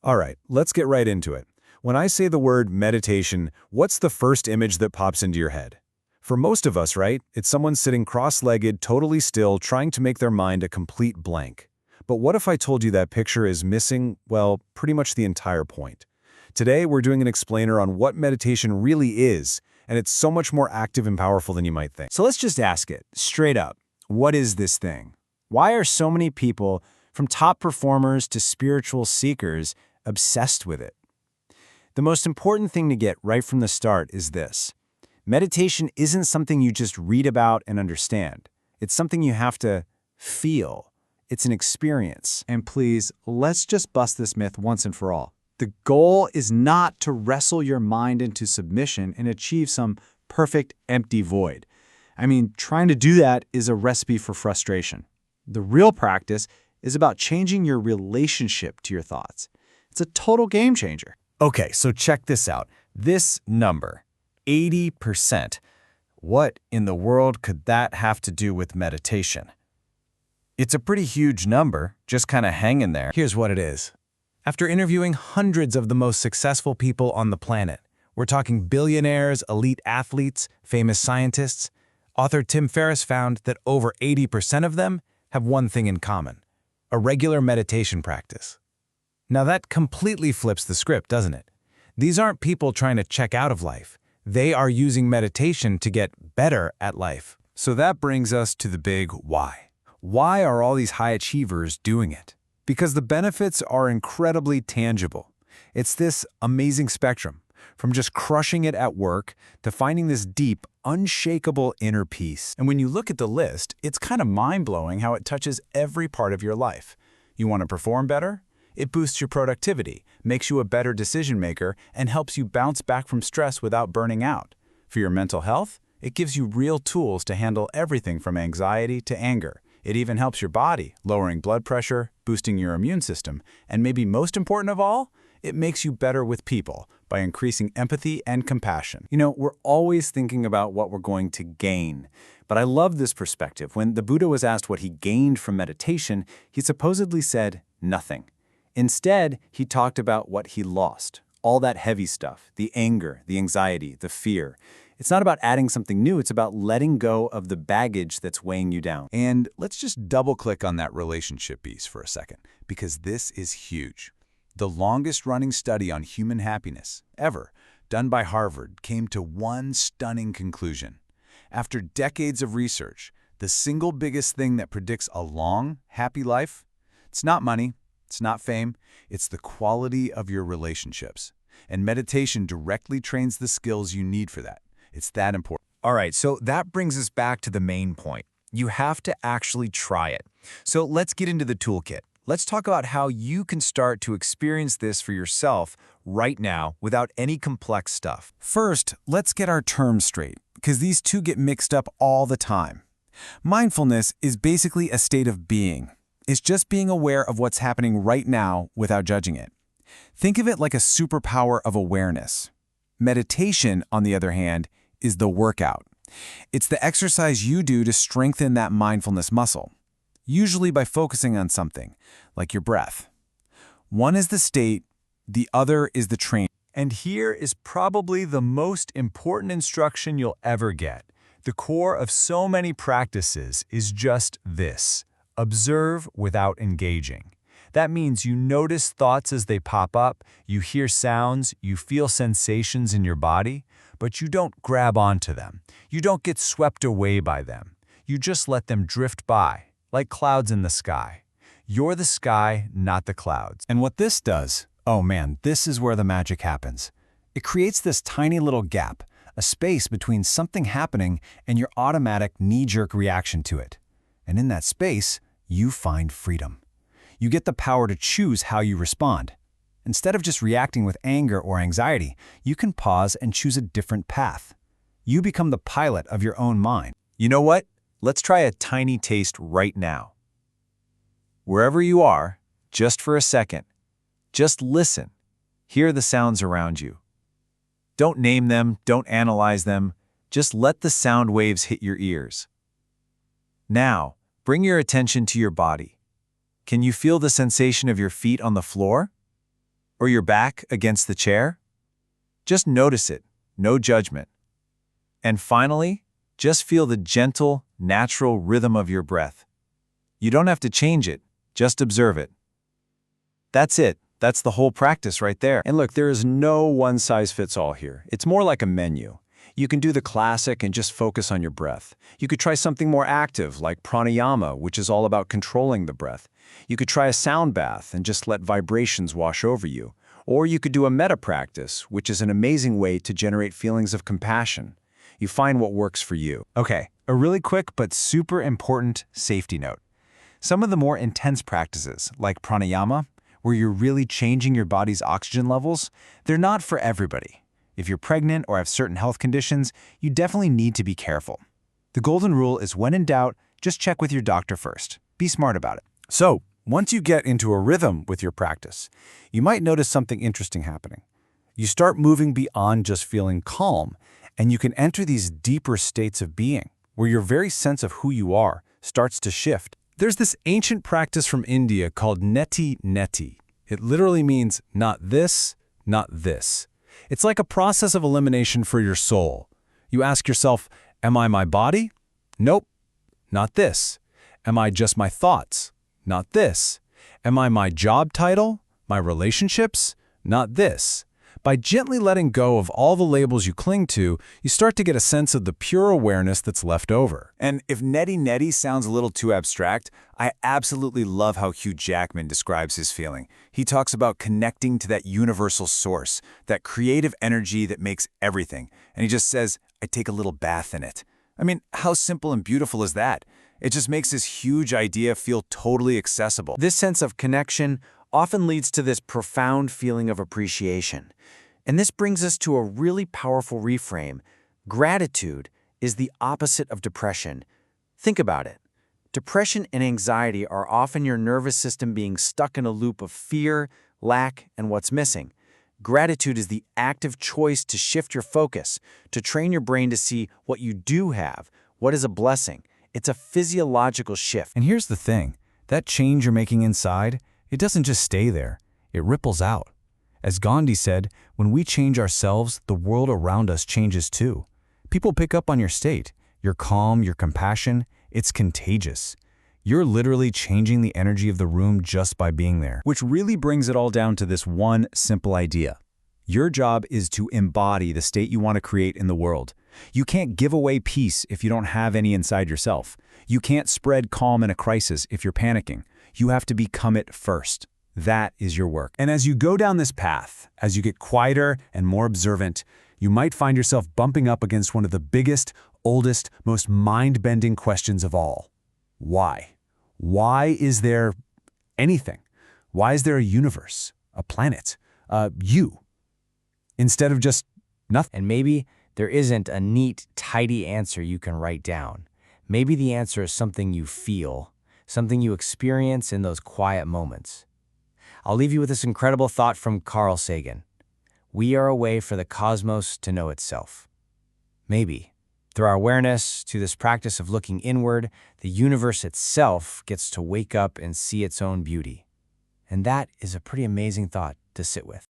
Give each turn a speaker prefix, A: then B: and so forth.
A: All right, let's get right into it. When I say the word meditation, what's the first image that pops into your head? For most of us, right, it's someone sitting cross-legged, totally still, trying to make their mind a complete blank. But what if I told you that picture is missing, well, pretty much the entire point? Today, we're doing an explainer on what meditation really is, and it's so much more active and powerful than you might think.
B: So let's just ask it, straight up. What is this thing? Why are so many people, from top performers to spiritual seekers, obsessed with it? The most important thing to get right from the start is this. Meditation isn't something you just read about and understand. It's something you have to feel. It's an experience.
C: And please, let's just bust this myth once and for all. The goal is not to wrestle your mind into submission and achieve some perfect empty void. I mean, trying to do that is a recipe for frustration. The real practice is about changing your relationship to your thoughts. It's a total game changer.
D: Okay, so check this out. This number, 80%. What in the world could that have to do with meditation? It's a pretty huge number, just kind of hanging there.
A: Here's what it is. After interviewing hundreds of the most successful people on the planet, we're talking billionaires, elite athletes, famous scientists, author Tim Ferriss found that over 80% of them have one thing in common: a regular meditation practice. Now that completely flips the script, doesn't it? These aren't people trying to check out of life. They are using meditation to get better at life. So that brings us to the big why. Why are all these high achievers doing it? Because the benefits are incredibly tangible. It's this amazing spectrum, from just crushing it at work to finding this deep, unshakable inner peace.
B: And when you look at the list, it's kind of mind-blowing how it touches every part of your life. You want to perform better? It boosts your productivity, makes you a better decision maker, and helps you bounce back from stress without burning out. For your mental health, it gives you real tools to handle everything from anxiety to anger. It even helps your body, lowering blood pressure, boosting your immune system, and maybe most important of all, it makes you better with people by increasing empathy and compassion.
A: You know, we're always thinking about what we're going to gain. But I love this perspective. When the Buddha was asked what he gained from meditation, he supposedly said nothing. Instead, he talked about what he lost, all that heavy stuff, the anger, the anxiety, the fear. It's not about adding something new, it's about letting go of the baggage that's weighing you down.
D: And let's just double-click on that relationship piece for a second, because this is huge. The longest-running study on human happiness ever, done by Harvard, came to one stunning conclusion. After decades of research, the single biggest thing that predicts a long, happy life, it's not money, it's not fame, it's the quality of your relationships. And meditation directly trains the skills you need for that. It's that important.
B: All right, so that brings us back to the main point. You have to actually try it. So let's get into the toolkit. Let's talk about how you can start to experience this for yourself right now without any complex stuff.
A: First, let's get our terms straight, because these two get mixed up all the time. Mindfulness is basically a state of being. It's just being aware of what's happening right now without judging it. Think of it like a superpower of awareness. Meditation, on the other hand, is the workout. It's the exercise you do to strengthen that mindfulness muscle, usually by focusing on something, like your breath. One is the state, the other is the training.
B: And here is probably the most important instruction you'll ever get. The core of so many practices is just this: observe without engaging. That means you notice thoughts as they pop up, you hear sounds, you feel sensations in your body, but you don't grab onto them. You don't get swept away by them. You just let them drift by, like clouds in the sky. You're the sky, not the clouds.
A: And what this does, oh man, this is where the magic happens. It creates this tiny little gap, a space between something happening and your automatic knee-jerk reaction to it. And in that space, you find freedom. You get the power to choose how you respond. Instead of just reacting with anger or anxiety, you can pause and choose a different path. You become the pilot of your own mind.
B: You know what? Let's try a tiny taste right now. Wherever you are, just for a second, just listen. Hear the sounds around you. Don't name them, don't analyze them. Just let the sound waves hit your ears. Now, bring your attention to your body. Can you feel the sensation of your feet on the floor? Or your back against the chair? Just notice it, no judgment. And finally, just feel the gentle, natural rhythm of your breath. You don't have to change it, just observe it. That's it. That's the whole practice right there. And look, there is no one-size-fits-all here. It's more like a menu. You can do the classic and just focus on your breath. You could try something more active, like pranayama, which is all about controlling the breath. You could try a sound bath and just let vibrations wash over you. Or you could do a metta practice, which is an amazing way to generate feelings of compassion. You find what works for you. Okay, a really quick but super important safety note. Some of the more intense practices, like pranayama, where you're really changing your body's oxygen levels, they're not for everybody. If you're pregnant or have certain health conditions, you definitely need to be careful. The golden rule is when in doubt, just check with your doctor first. Be smart about it. So, once you get into a rhythm with your practice, you might notice something interesting happening. You start moving beyond just feeling calm, and you can enter these deeper states of being, where your very sense of who you are starts to shift. There's this ancient practice from India called neti neti. It literally means not this, not this. It's like a process of elimination for your soul. You ask yourself, am I my body? Nope, not this. Am I just my thoughts? Not this. Am I my job title? My relationships? Not this. By gently letting go of all the labels you cling to, you start to get a sense of the pure awareness that's left over.
D: And if neti neti sounds a little too abstract, I absolutely love how Hugh Jackman describes his feeling. He talks about connecting to that universal source, that creative energy that makes everything. And he just says, I take a little bath in it. I mean, how simple and beautiful is that? It just makes this huge idea feel totally accessible.
C: This sense of connection often leads to this profound feeling of appreciation. And this brings us to a really powerful reframe. Gratitude is the opposite of depression. Think about it. Depression and anxiety are often your nervous system being stuck in a loop of fear, lack, and what's missing. Gratitude is the active choice to shift your focus, to train your brain to see what you do have, what is a blessing. It's a physiological shift.
B: And here's the thing. That change you're making inside, it doesn't just stay there. It ripples out. As Gandhi said, when we change ourselves, the world around us changes too. People pick up on your state, your calm, your compassion. It's contagious. You're literally changing the energy of the room just by being there. Which really brings it all down to this one simple idea. Your job is to embody the state you want to create in the world. You can't give away peace if you don't have any inside yourself. You can't spread calm in a crisis if you're panicking. You have to become it first. That is your work. And as you go down this path, as you get quieter and more observant, you might find yourself bumping up against one of the biggest, oldest, most mind-bending questions of all. Why? Why is there anything? Why is there a universe, a planet, you, instead of just nothing?
E: And maybe there isn't a neat, tidy answer you can write down. Maybe the answer is something you feel, something you experience in those quiet moments. I'll leave you with this incredible thought from Carl Sagan. We are a way for the cosmos to know itself. Maybe, through our awareness to this practice of looking inward, the universe itself gets to wake up and see its own beauty. And that is a pretty amazing thought to sit with.